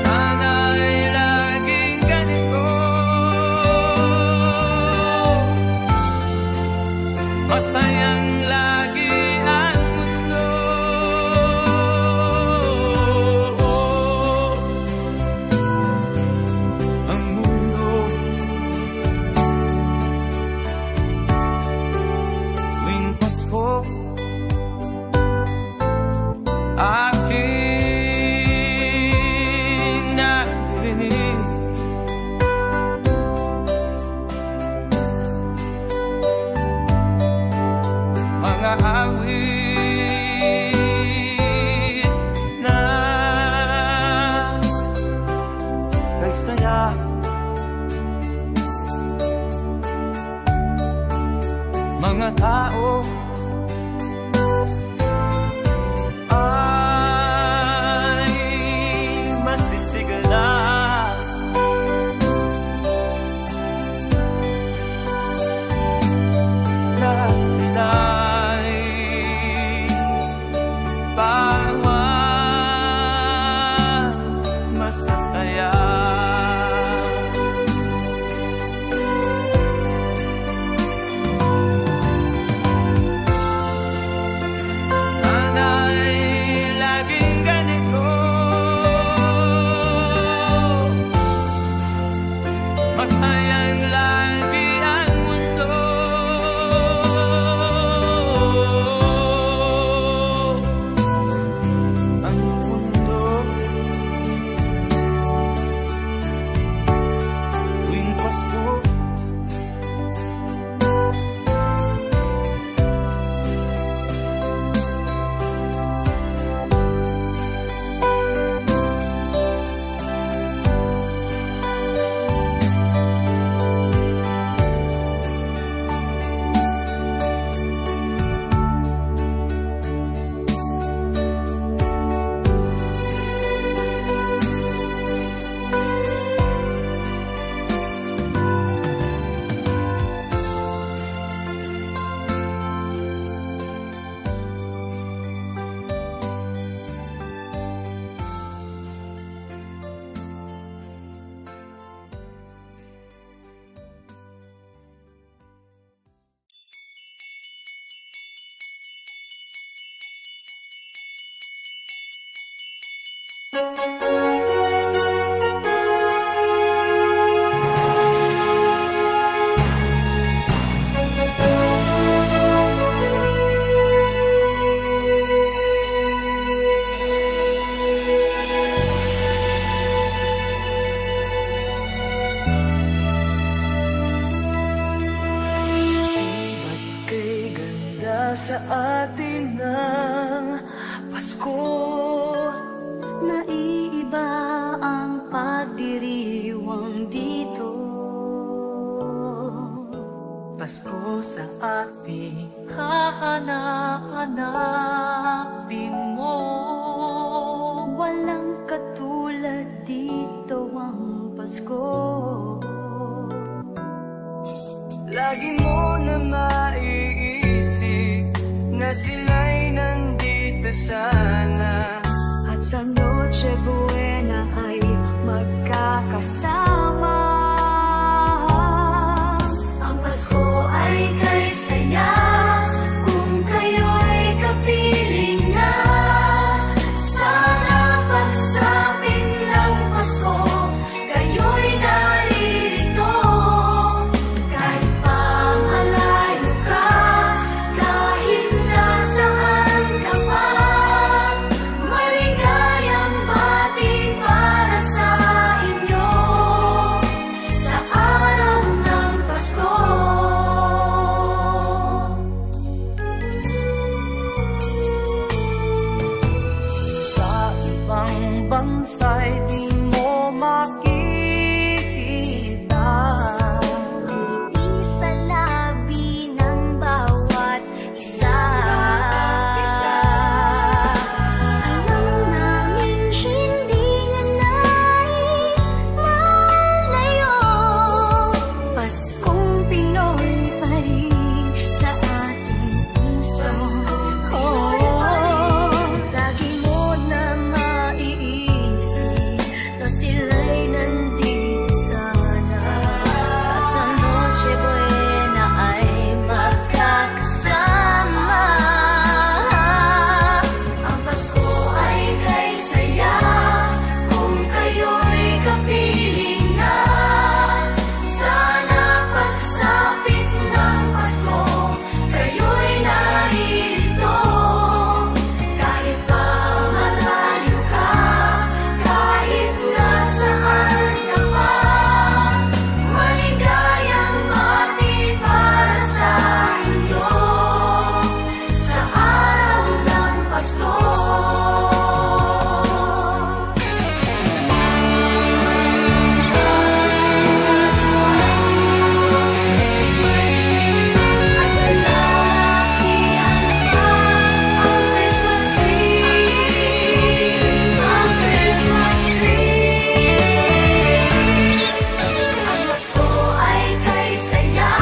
Sana'y laging ganito, masayang lagi ang mundo. Ang mundo tuwing Pasko aking naririnig mga awit na kay saya. Mga tao ay masisigla lahat sila'y bawa masasaya. Sana'y laging ganito, masayang lagi ang mundo. Ang mundo tuwing Pasko sa atin ng Pasko. Naiiba ang pagdiriwang dito. Pasko sa ating hahanap-hanapin mo. Walang katulad dito ang Pasko. Lagi mo na maiisip na sila'y nandito sana, At sa Noche Buena ay magkakasama. Ang Pasko ay kay saya kung kayo'y kapiling na. Sana pagsapit ng Pasko, kayo'y naririto. Kahit pa malayo ka, kahit nasaan ka pa, maligayang bati para sa inyo sa araw ng Pasko. Sa ibang bansa'y di mo makikita Ngiti sa labi ng bawat isa. Alam namin hindi nga nais malayo. Paskong Pinoy pa rin sa ating puso. Lagi mo na maiisip na sila'y nandito sana. At sa Noche Buena ay magkakasama. Ang Pasko ay kay saya kung kayo'y kapiling na. Sana pagsapit ng Pasko, kayo'y naririto. Kahit pa malayo ka, kahit nasaan ka pa, maligayang bati para sa inyo sa araw ng Pasko. At lalaki ang Christmas tree, ang Christmas tree. Ang Pasko ay kay saya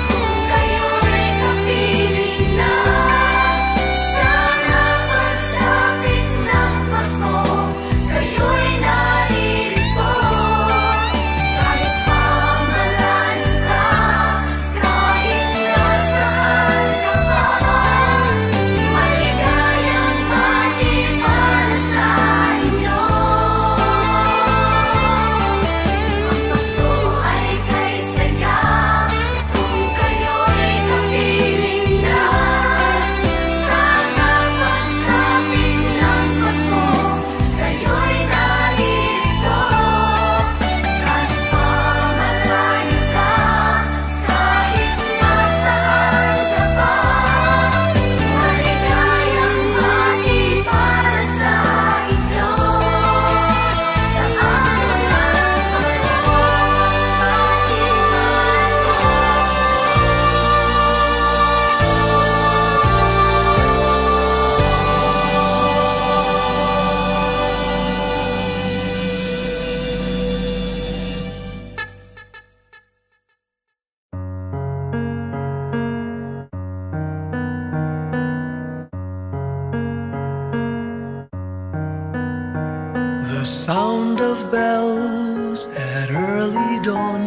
kung kayo'y kapiling na. Sana pagsapit ng Pasko, kayo'y naririto. Kahit pa malayo ka, kahit nasaan ka pa, maligayang bati para sa inyo. Ang Pasko ay kay saya kung kayo'y kapiling na. Sana pagsapit ng Pasko, kayo'y naririto. Kahit pa malayo ka, kahit nasaan ka pa, maligayang bati para sa inyo sa araw ng Pasko. The sound of bells at early dawn,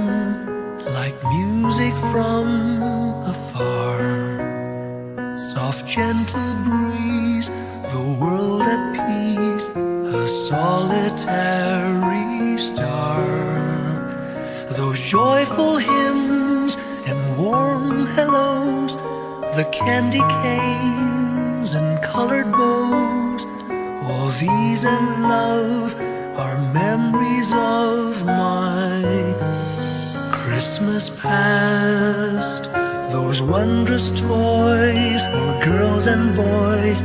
like music from afar. Soft gentle breeze, the world at peace, a solitary star. Those joyful hymns and warm hellos, the candy canes and colored bows, all these and love are memories of my Christmas past. Those wondrous toys for girls and boys,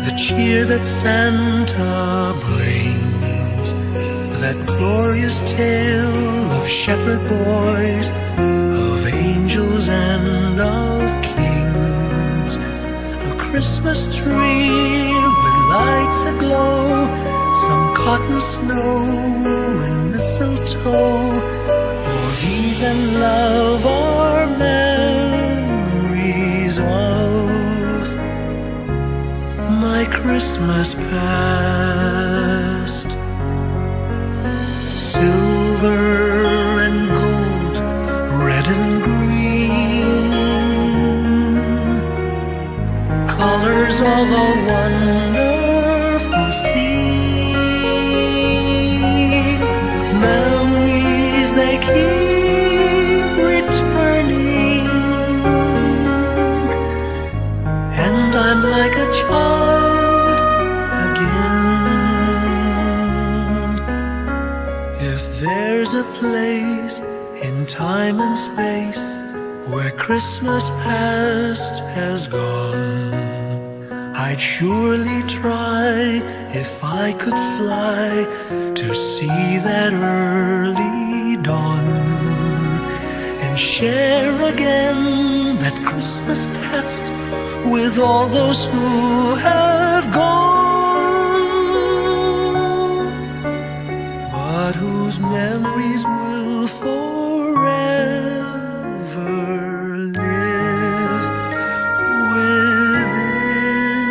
the cheer that Santa brings, that glorious tale of shepherd boys, of angels and Christmas tree with lights aglow, some cotton snow and mistletoe. All these and love are memories of my Christmas past. Silver and gold, red and green, colors of a wonderful scene. Memories they keep returning, and I'm like a child again. If there's a place in time and space where Christmas past has gone, I'd surely try, if I could fly, to see that early dawn and share again that Christmas past with all those who have gone, but whose memories will forever live within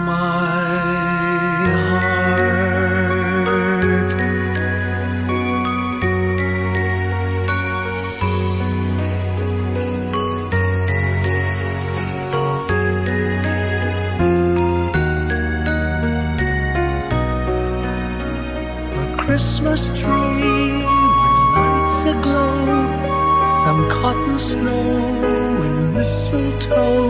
my heart. A Christmas tree with lights aglow, some cotton snow and mistletoe.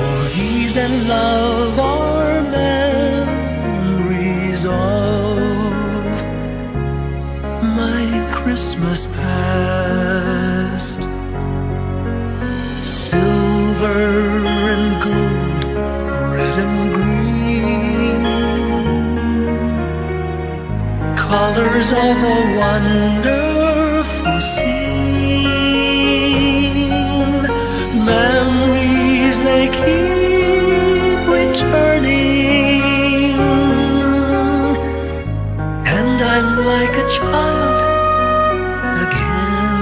All these and love are memories of my Christmas past. Silver and gold, red and green, colors of a wonderful scene. Memories they keep returning, and I'm like a child again.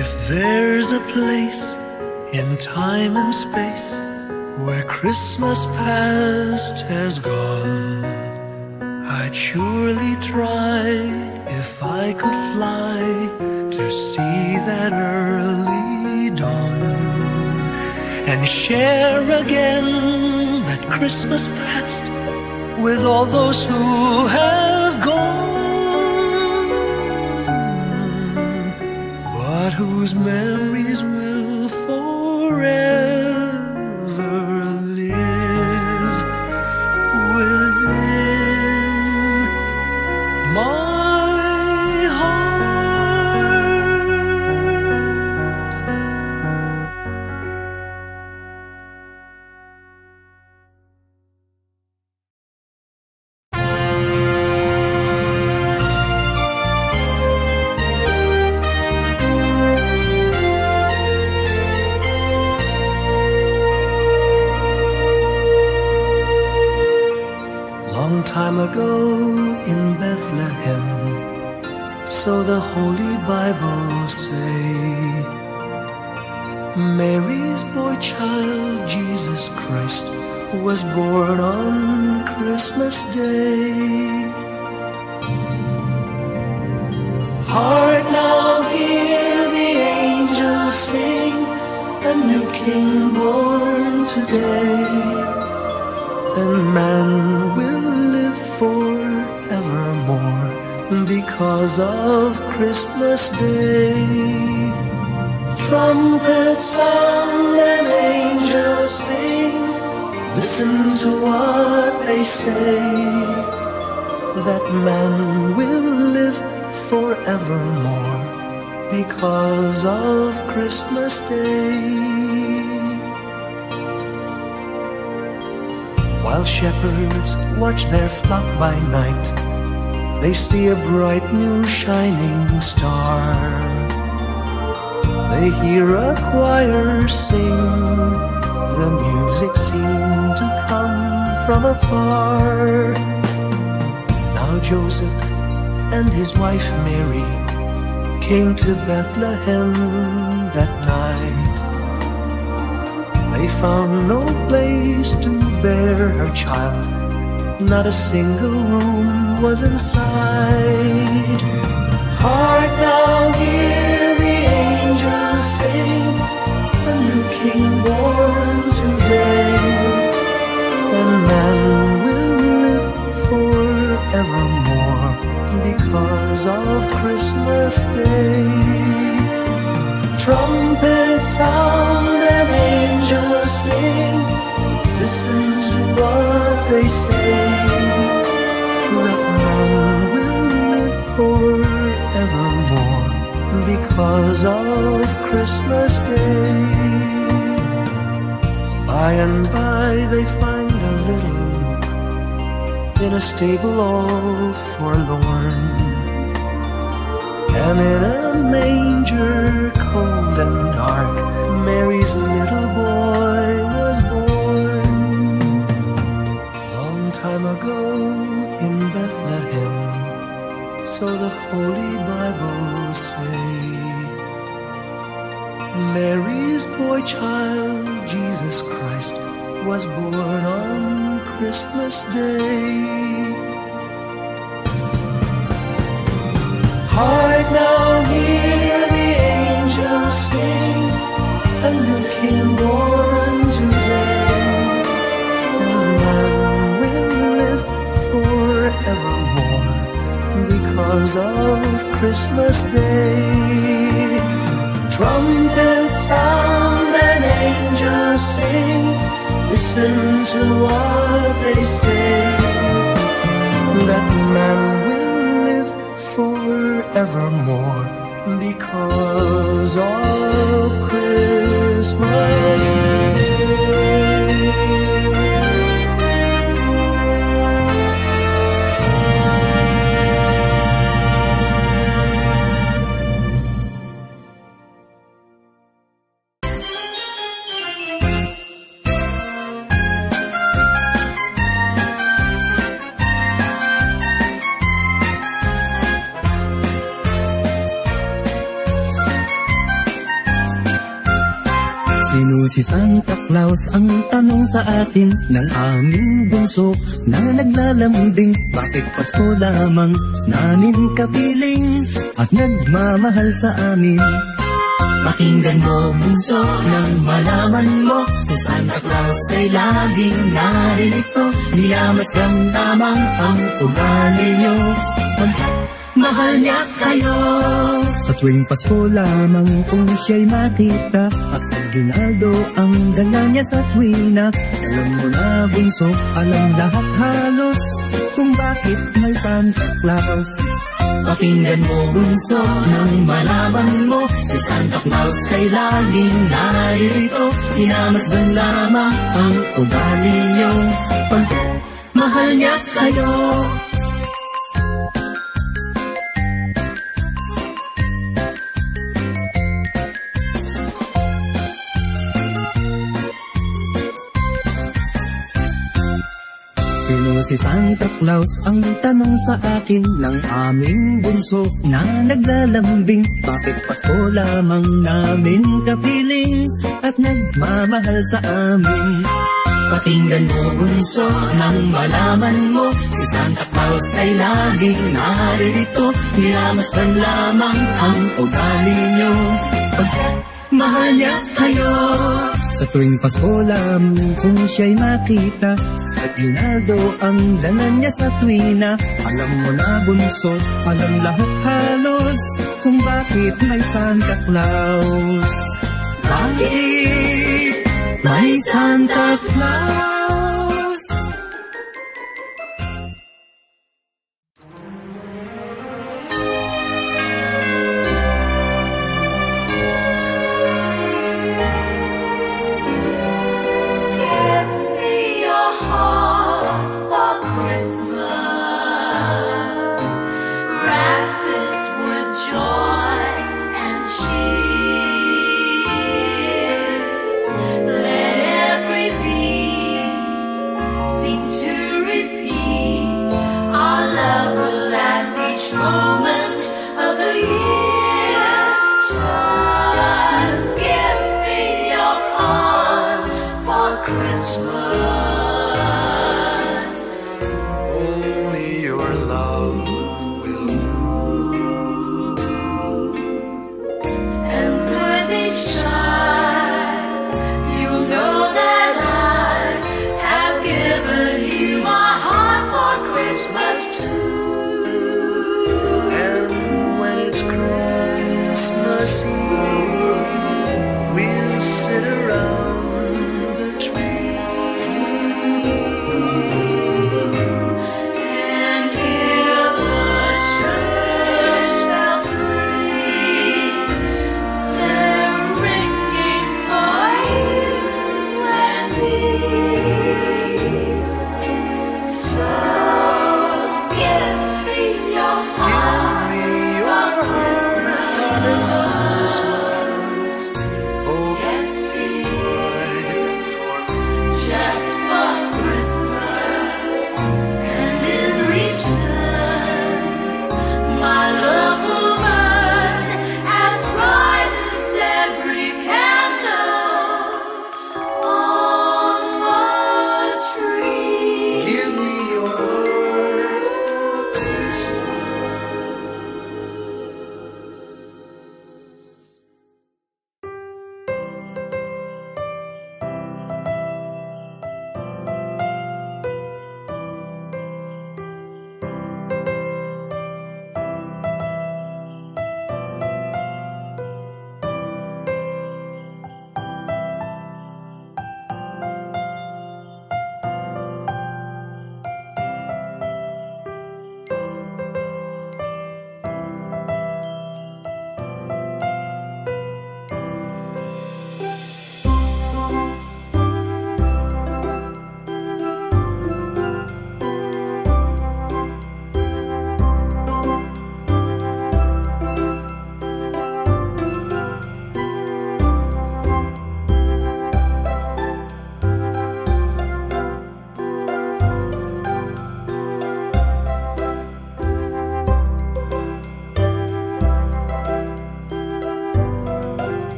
If there's a place in time and space where Christmas past has gone, I'd surely try, if I could fly, to see that early dawn and share again that Christmas past with all those who have gone, but whose memories will forever live within my heart. Long time ago in Bethlehem, so the Holy Bible say, Mary's boy child, Jesus Christ, was born on Christmas Day. Heart, now hear the angels sing, a new King born today, and man will live forevermore because of Christmas Day. Trumpets sound and angels sing, listen to what they say, that man will live forevermore because of Christmas Day. While shepherds watch their flock by night, they see a bright new shining star. They hear a choir sing. The music seemed to come from afar. Now Joseph and his wife Mary came to Bethlehem that night. They found no place to bear her child. Not a single room was in sight. Hark now, hear the angels sing, a new king born today. And man will live forevermore because of Christmas Day. Trumpets sound and angels sing, listen to what they say. That man will live forevermore because of Christmas Day. By and by they find a little nook in a stable all forlorn, and in a manger cold and dark, Mary's little boy was born. Long time ago in Bethlehem, so the Holy Bible say, Mary's boy child, Jesus Christ, was born on Christmas Day. Hark now, hear the angels sing, a new king born today. And man will live forevermore because of Christmas Day. Trumpets sound and angels sing, listen to what they say. That man will live forevermore because of Christmas Day. Sino si Santa Claus ang tanong sa atin ng aming bunso na naglalambing? Bakit Pasko lamang namin kapiling at nagmamahal sa amin? Pakinggan mo bunso nang malaman mo, si Santa Claus ay laging naririto. Niyamasdan lamang ang ugali nyo, mahal niya kayo. Sa tuwing Pasko lamang kung siya'y makita at aginaldo ang dala niya sa tuwina. Alam mo na bunso, alam lahat halos kung bakit may Santa Claus. Pakinggan mo bunso nang malaman mo, si Santa Claus ay laging naririto. Inamasdan lamang ang ugali niyo, mahal niya kayo. Sino si Santa Claus ang tanong sa akin ng aming bunso na naglalambing? Bakit Pasko lamang namin kapiling at nagmamahal sa amin? Pakinggan mo bunso nang malaman mo, si Santa Claus ay laging naririto. Niyamasdan lamang ang ugali nyo, mahal niya kayo. Sa tuwing Pasko lamang kung siya'y makita at ginaldo ang dala niya sa tuwina. Alam mo na bunso, alam lahat halos kung bakit may Santa Claus. Bakit may Santa Claus?